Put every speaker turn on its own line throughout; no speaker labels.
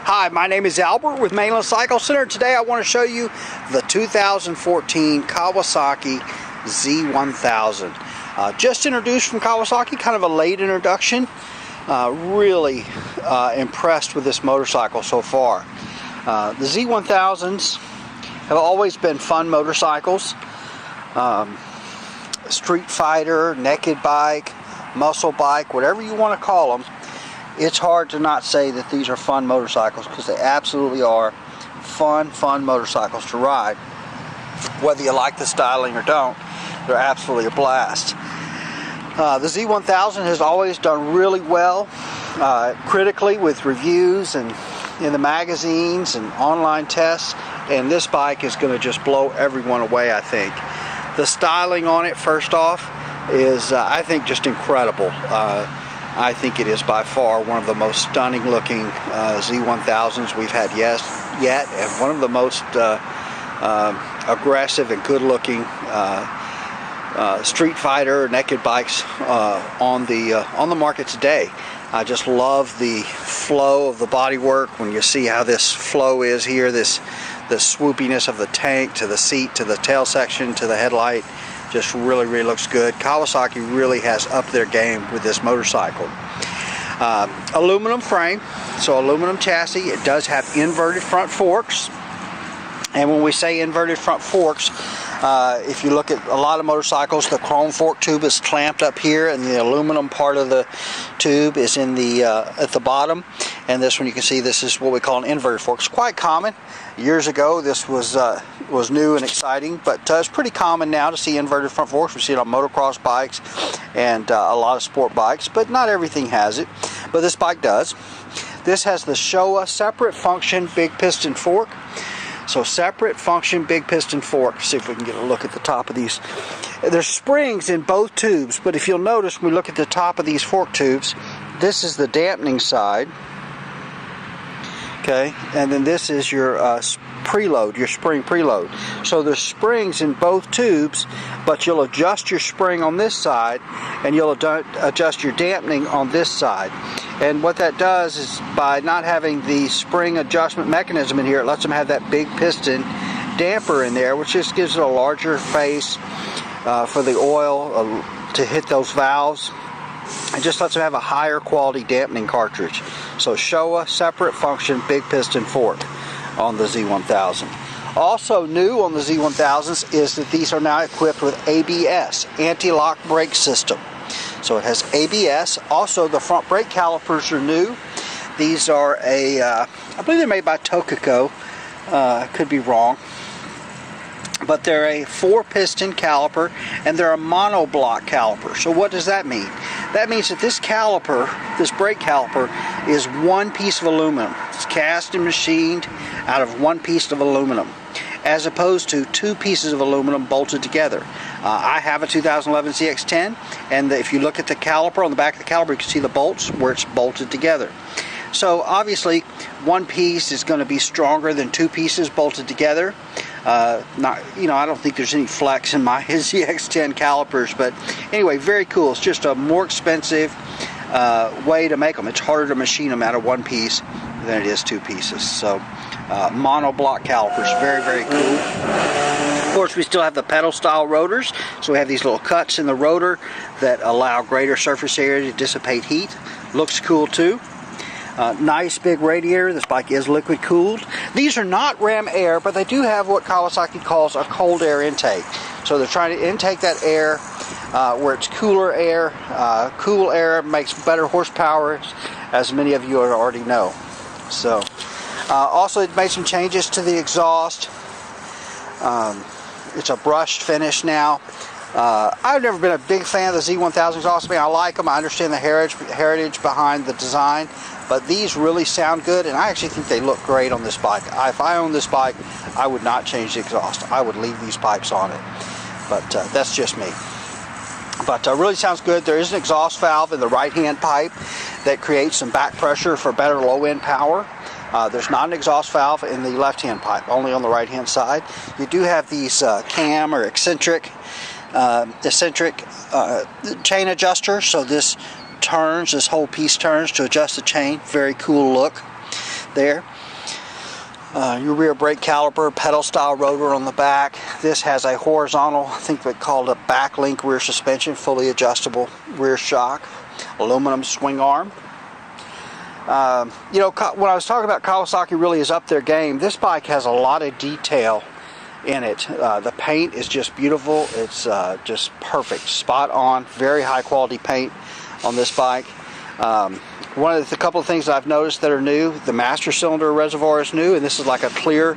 Hi, my name is Albert with Mainland Cycle Center. Today I want to show you the 2014 Kawasaki Z1000. Just introduced from Kawasaki, kind of a late introduction. Really impressed with this motorcycle so far. The Z1000s have always been fun motorcycles. Street fighter, naked bike, muscle bike, whatever you want to call them. It's hard to not say that these are fun motorcycles, because they absolutely are fun motorcycles to ride. Whether you like the styling or don't, they're absolutely a blast. The Z1000 has always done really well critically with reviews and in the magazines and online tests, and this bike is going to just blow everyone away, I think. The styling on it, first off, is I think just incredible. I think it is by far one of the most stunning looking Z1000s we've had yet, and one of the most aggressive and good looking street fighter naked bikes on the market today. I just love the flow of the bodywork. When you see how this flow is here, the swoopiness of the tank to the seat to the tail section to the headlight, just really looks good. Kawasaki really has upped their game with this motorcycle. Aluminum frame, so aluminum chassis. It does have inverted front forks, and when we say inverted front forks, if you look at a lot of motorcycles, the chrome fork tube is clamped up here, and the aluminum part of the tube is in the at the bottom. And this one, you can see, this is what we call an inverted fork. It's quite common. Years ago, this was new and exciting, but it's pretty common now to see inverted front forks. We see it on motocross bikes and a lot of sport bikes, but not everything has it. But this bike does. This has the Showa separate function big piston fork. So separate function big piston fork. See if we can get a look at the top of these. There's springs in both tubes, but if you'll notice when we look at the top of these fork tubes, this is the dampening side. Okay, and then this is your preload, your spring preload. So there's springs in both tubes, but you'll adjust your spring on this side, and you'll adjust your dampening on this side. And what that does is, by not having the spring adjustment mechanism in here, it lets them have that big piston damper in there, which just gives it a larger face for the oil to hit those valves. It just lets them have a higher quality dampening cartridge. So Showa separate function big piston fork on the Z1000. Also new on the Z1000s is that these are now equipped with ABS, anti-lock brake system. So it has ABS. Also, the front brake calipers are new. These are I believe they're made by Tokico. I could be wrong. But they're a 4-piston caliper, and they're a monoblock caliper. So what does that mean? That means that this caliper, this brake caliper, is one piece of aluminum. It's cast and machined out of one piece of aluminum, as opposed to 2 pieces of aluminum bolted together. I have a 2011 ZX10, and if you look at the caliper, on the back of the caliper, you can see the bolts where it's bolted together. So obviously, one piece is going to be stronger than 2 pieces bolted together. I don't think there's any flex in my ZX10 calipers, but anyway, very cool. It's just a more expensive way to make them. It's harder to machine them out of one piece than it is 2 pieces. So monoblock calipers, very cool. Of course, we still have the pedal style rotors, so we have these little cuts in the rotor that allow greater surface area to dissipate heat. Looks cool too. Nice big radiator. This bike is liquid cooled. These are not ram air, but they do have what Kawasaki calls a cold air intake. So they're trying to intake that air where it's cooler air. Cool air makes better horsepower, as many of you already know. So also, it made some changes to the exhaust. It's a brushed finish now. I've never been a big fan of the Z1000 exhaust. I like them. I understand the heritage behind the design, but these really sound good, and I actually think they look great on this bike. If I owned this bike, I would not change the exhaust. I would leave these pipes on it, but that's just me. But really sounds good. There is an exhaust valve in the right-hand pipe that creates some back pressure for better low-end power. There's not an exhaust valve in the left-hand pipe, only on the right-hand side. You do have these cam or eccentric chain adjusters, so this whole piece turns to adjust the chain. Very cool look. there. Your rear brake caliper, pedal style rotor on the back. This has a horizontal, I think they called a backlink rear suspension, fully adjustable rear shock, aluminum swing arm. You know, when I was talking about Kawasaki really is up their game, this bike has a lot of detail in it. The paint is just beautiful. It's just perfect, spot on, very high quality paint on this bike. One of the couple of things that I've noticed that are new, the master cylinder reservoir is new, and this is like a clear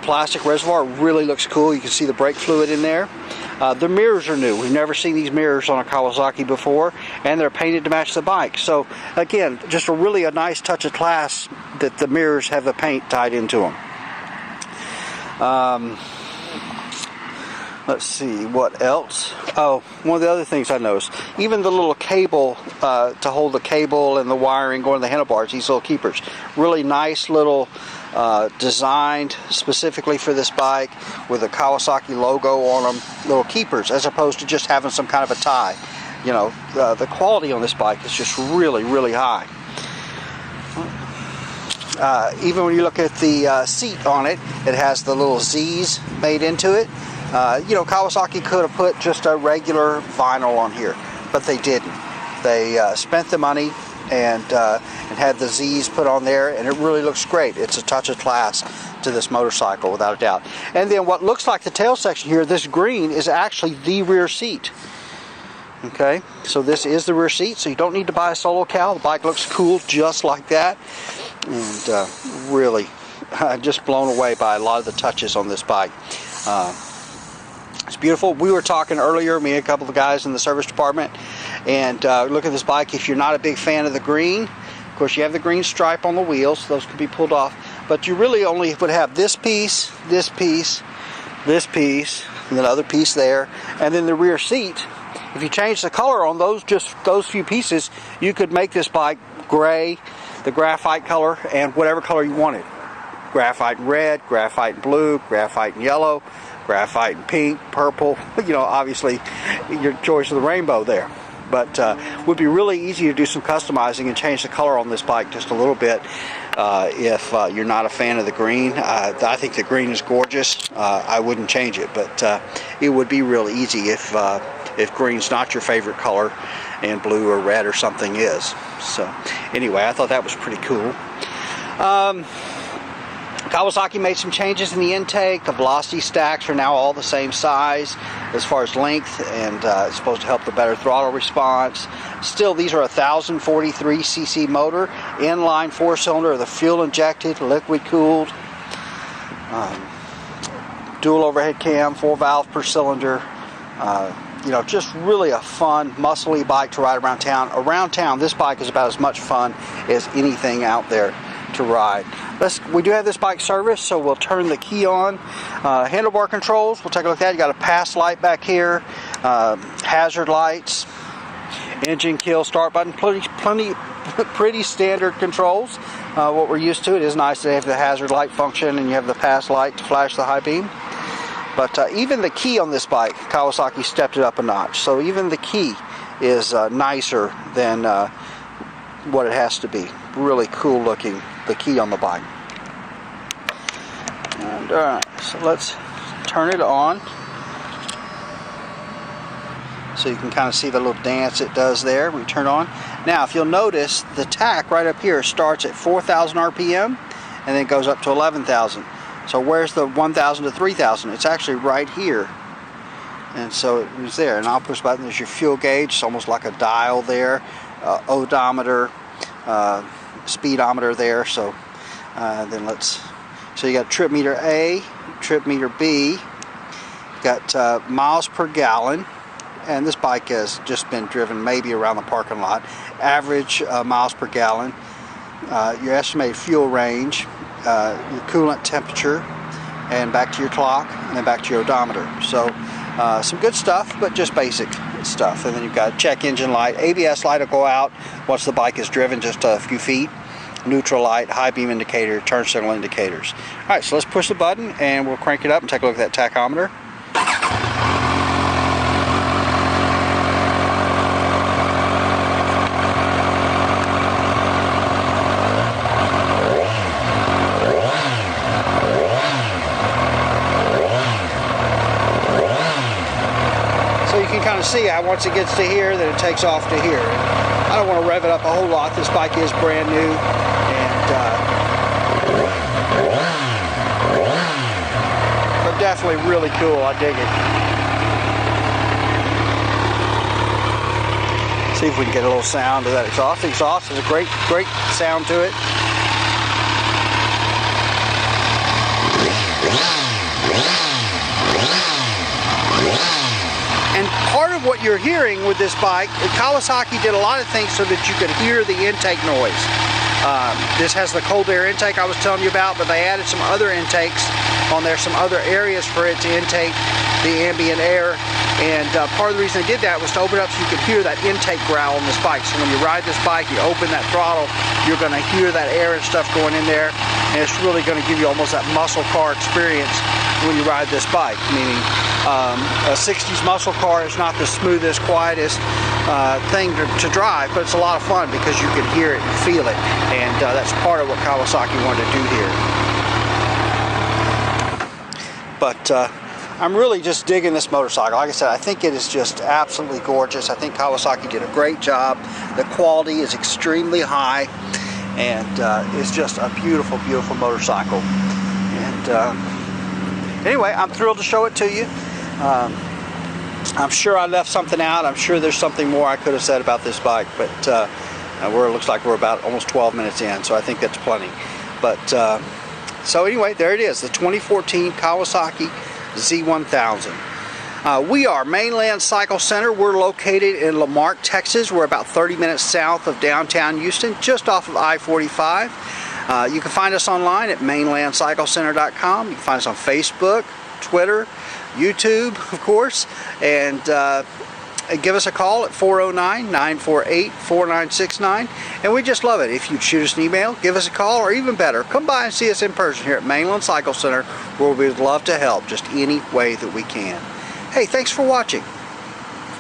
plastic reservoir. It really looks cool. You can see the brake fluid in there. The mirrors are new. We've never seen these mirrors on a Kawasaki before, and they're painted to match the bike. So again, just a nice touch of class that the mirrors have the paint tied into them. Let's see, what else? Oh, one of the other things I noticed, even the little cable to hold the cable and the wiring going to the handlebars, these little keepers, really nice little designed specifically for this bike with a Kawasaki logo on them, little keepers, as opposed to just having some kind of a tie. You know, the quality on this bike is just really, really high. Even when you look at the seat on it, it has the little Z's made into it. You know, Kawasaki could have put just a regular vinyl on here, but they didn't. They spent the money and had the Z's put on there, and it really looks great. It's a touch of class to this motorcycle, without a doubt. And then what looks like the tail section here, this green, is actually the rear seat. Okay, so this is the rear seat, so you don't need to buy a solo cowl. The bike looks cool just like that, and really just blown away by a lot of the touches on this bike. It's beautiful. We were talking earlier, me and a couple of guys in the service department, and look at this bike. If you're not a big fan of the green, of course you have the green stripe on the wheels, those could be pulled off, but you really only would have this piece, this piece, this piece, and another piece there, and then the rear seat. If you change the color on those, just those few pieces, you could make this bike gray, the graphite color, and whatever color you wanted. Graphite and red, graphite and blue, graphite and yellow, graphite and pink, purple, you know, obviously your choice of the rainbow there. But would be really easy to do some customizing and change the color on this bike just a little bit if you're not a fan of the green. I think the green is gorgeous. I wouldn't change it, but it would be real easy if green's not your favorite color and blue or red or something is. So anyway, I thought that was pretty cool. Kawasaki made some changes in the intake. The velocity stacks are now all the same size as far as length, and it's supposed to help the better throttle response. Still, these are a 1043cc motor, inline 4-cylinder, the fuel injected, liquid cooled, dual overhead cam, 4 valve per cylinder. You know, just really a fun, muscly bike to ride around town. Around town, this bike is about as much fun as anything out there to ride. We do have this bike serviced, so we'll turn the key on. Handlebar controls, we'll take a look at that. You got a pass light back here, hazard lights, engine kill, start button, pretty standard controls. What we're used to. It is nice to have the hazard light function, and you have the pass light to flash the high beam. But even the key on this bike, Kawasaki stepped it up a notch. So even the key is nicer than what it has to be. Really cool looking, the key on the bike. And so let's turn it on, so you can kind of see the little dance it does there when you turn on. Now, if you'll notice, the tach right up here starts at 4,000 RPM and then goes up to 11,000. So where's the 1,000 to 3,000? It's actually right here. And so it was there. And I'll push the button. There's your fuel gauge. It's almost like a dial there. Odometer, speedometer there. So then so you got trip meter A, trip meter B. Got miles per gallon. And this bike has just been driven maybe around the parking lot. Average miles per gallon. Your estimated fuel range. Your coolant temperature, and back to your clock, and then back to your odometer. So some good stuff, but just basic stuff. And then you've got check engine light. ABS light will go out once the bike is driven just a few feet. Neutral light, high beam indicator, turn signal indicators. Alright, so let's push the button and we'll crank it up and take a look at that tachometer. see how once it gets to here, then it takes off to here. I don't want to rev it up a whole lot. This bike is brand new, and but definitely really cool. I dig it. See if we can get a little sound of that exhaust. The exhaust has a great sound to it. And part of what you're hearing with this bike, Kawasaki did a lot of things so that you could hear the intake noise. This has the cold air intake I was telling you about, but they added some other intakes on there, some other areas for it to intake the ambient air. And part of the reason they did that was to open up so you could hear that intake growl on this bike. So when you ride this bike, you open that throttle, you're going to hear that air and stuff going in there, and it's really going to give you almost that muscle car experience when you ride this bike. Meaning a 60s muscle car is not the smoothest, quietest thing to drive, but it's a lot of fun because you can hear it and feel it, and that's part of what Kawasaki wanted to do here. But I'm really just digging this motorcycle. Like I said, I think it is just absolutely gorgeous. I think Kawasaki did a great job. The quality is extremely high, and it's just a beautiful, beautiful motorcycle. And anyway, I'm thrilled to show it to you. I'm sure I left something out. I'm sure there's something more I could have said about this bike, but it looks like we're about almost 12 minutes in, so I think that's plenty. But so anyway, there it is, the 2014 Kawasaki Z1000. We are Mainland Cycle Center. We're located in Lamarck, Texas. We're about 30 minutes south of downtown Houston, just off of I-45. You can find us online at mainlandcyclecenter.com. You can find us on Facebook, Twitter, YouTube, of course, and give us a call at 409-948-4969, and we just love it. If you'd shoot us an email, give us a call, or even better, come by and see us in person here at Mainland Cycle Center, where we'd love to help just any way that we can. Hey, thanks for watching.